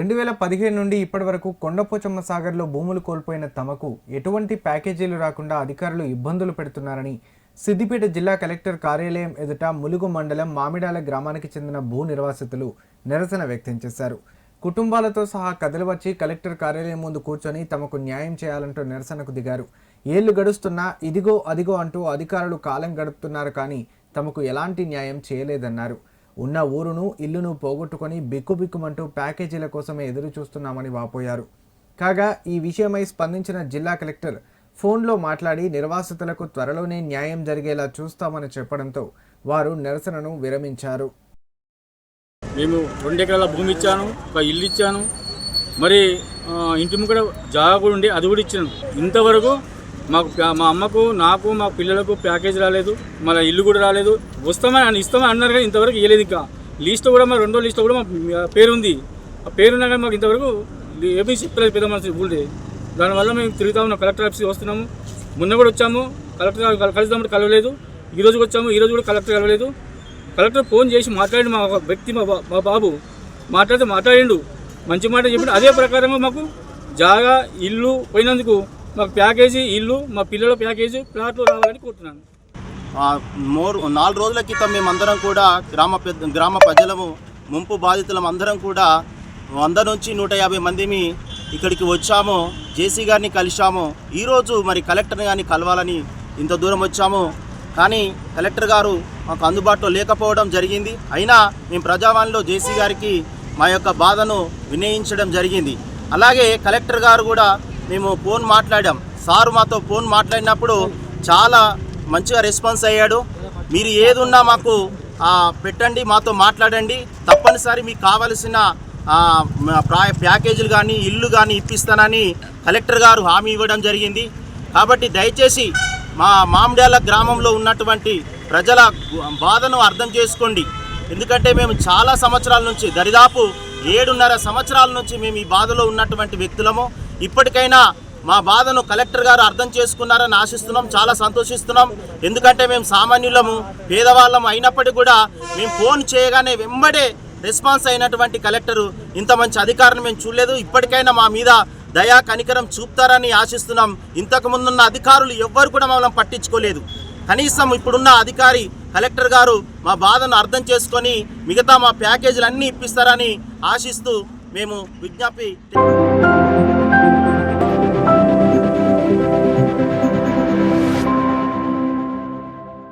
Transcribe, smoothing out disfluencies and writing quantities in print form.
2015 నుండి ఇప్పటి వరకు కొండపోచమ్మ సాగర్లో భూములు కోల్పోయిన తమకు ఎటువంటి ప్యాకేజీలు రాకుండా అధికారులు ఇబ్బందులు పెడుతున్నారని సిద్దిపేట జిల్లా కలెక్టర్ కార్యాలయం ఎదుట ములుగు మండలం మామిడాల గ్రామానికి చెందిన భూ నిర్వాసితులు నిరసన వ్యక్తం చేశారు. కుటుంబాలతో సహా కదిలివచ్చి కలెక్టర్ కార్యాలయం ముందు కూర్చొని తమకు న్యాయం చేయాలంటూ నిరసనకు దిగారు. ఏళ్లు గడుస్తున్నా ఇదిగో అదిగో అంటూ అధికారులు కాలం గడుపుతున్నారు, కానీ తమకు ఎలాంటి న్యాయం చేయలేదన్నారు. ఉన్న ఊరును ఇల్లును పోగొట్టుకొని బిక్కుబిక్కుమంటూ ప్యాకేజీల కోసమే ఎదురు చూస్తున్నామని వాపోయారు. కాగా ఈ విషయమై స్పందించిన జిల్లా కలెక్టర్ ఫోన్లో మాట్లాడి నిర్వాసితులకు త్వరలోనే న్యాయం జరిగేలా చూస్తామని చెప్పడంతో వారు నిరసనను విరమించారు. మేము 2 ఎకరాల భూమి ఇచ్చాను, ఒక ఇల్లు ఇచ్చాను, మరి ఇంటి ముంగడ జాగా కూడా ఉండి అది కూడా ఇచ్చాను. ఇంతవరకు మాకు మా అమ్మకు నాకు మా పిల్లలకు ప్యాకేజ్ రాలేదు, మన ఇల్లు కూడా రాలేదు. వస్తామని ఇస్తామని అన్నారు కానీ ఇంతవరకు ఇవ్వలేదు. ఇంకా లిస్ట్లో కూడా మా 2వ లిస్ట్లో కూడా మా పేరు ఉంది. ఆ పేరున్నా కానీ మాకు ఇంతవరకు ఏమీ చెప్పలేదు పెద్ద మనసు ఊళ్ళే. దానివల్ల మేము తిరుగుతా ఉన్నాం. కలెక్టర్ ఆఫీస్కి వస్తున్నాము. మొన్న కూడా వచ్చాము, కలెక్టర్ కలుద్దామంటే కలవలేదు. ఈరోజు వచ్చాము, ఈరోజు కూడా కలెక్టర్ కలవలేదు. కలెక్టర్ ఫోన్ చేసి మాట్లాడి మా వ్యక్తి మా బాబు మాట్లాడిండు, మంచి మాట చెప్పి అదే ప్రకారంగా మాకు జాగా ఇల్లు పోయినందుకు మాకు ప్యాకేజీ ఇల్లు, మా పిల్లల ప్యాకేజీ ప్లాట్లు రావాలని కోరుతున్నాను. 4 రోజుల క్రితం మేమందరం కూడా గ్రామ ప్రజలము ముంపు బాధితులం అందరం కూడా 100 నుంచి 150 మందిమి ఇక్కడికి వచ్చాము. జేసీ గారిని కలిశాము. ఈరోజు మరి కలెక్టర్ గారిని కలవాలని ఇంత దూరం వచ్చాము, కానీ కలెక్టర్ గారు మాకు అందుబాటులో లేకపోవడం జరిగింది. అయినా మేము ప్రజావాణిలో జేసీ గారికి మా యొక్క బాధను వినయించడం జరిగింది. అలాగే కలెక్టర్ గారు కూడా మేము ఫోన్ మాట్లాడాం. సారు మాతో ఫోన్ మాట్లాడినప్పుడు చాలా మంచిగా రెస్పాన్స్ అయ్యాడు. మీరు ఏదున్నా మాకు పెట్టండి, మాతో మాట్లాడండి, తప్పనిసరి మీకు కావలసిన ప్యాకేజీలు కానీ ఇల్లు కానీ ఇప్పిస్తానని కలెక్టర్ గారు హామీ ఇవ్వడం జరిగింది. కాబట్టి దయచేసి మా మామిడాల గ్రామంలో ఉన్నటువంటి ప్రజల బాధను అర్థం చేసుకోండి. ఎందుకంటే మేము చాలా సంవత్సరాల నుంచి, దరిదాపు 7.5 సంవత్సరాల నుంచి మేము ఈ బాధలో ఉన్నటువంటి వ్యక్తులము. ఇప్పటికైనా మా బాధను కలెక్టర్ గారు అర్థం చేసుకున్నారని ఆశిస్తున్నాం, చాలా సంతోషిస్తున్నాం. ఎందుకంటే మేము సామాన్యులము, పేదవాళ్ళము అయినప్పటికీ కూడా మేము ఫోన్ చేయగానే వెంబడే రెస్పాన్స్ అయినటువంటి కలెక్టరు ఇంత మంచి అధికారాన్ని మేము చూడలేదు. ఇప్పటికైనా మా మీద దయా కనికరం చూపుతారని ఆశిస్తున్నాం. ఇంతకు ముందున్న అధికారులు ఎవ్వరు కూడా మమ్మల్ని పట్టించుకోలేదు. కనీసం ఇప్పుడున్న అధికారి కలెక్టర్ గారు మా బాధను అర్థం చేసుకొని మిగతా మా ప్యాకేజీలు అన్నీ ఇప్పిస్తారని ఆశిస్తూ మేము విజ్ఞప్తి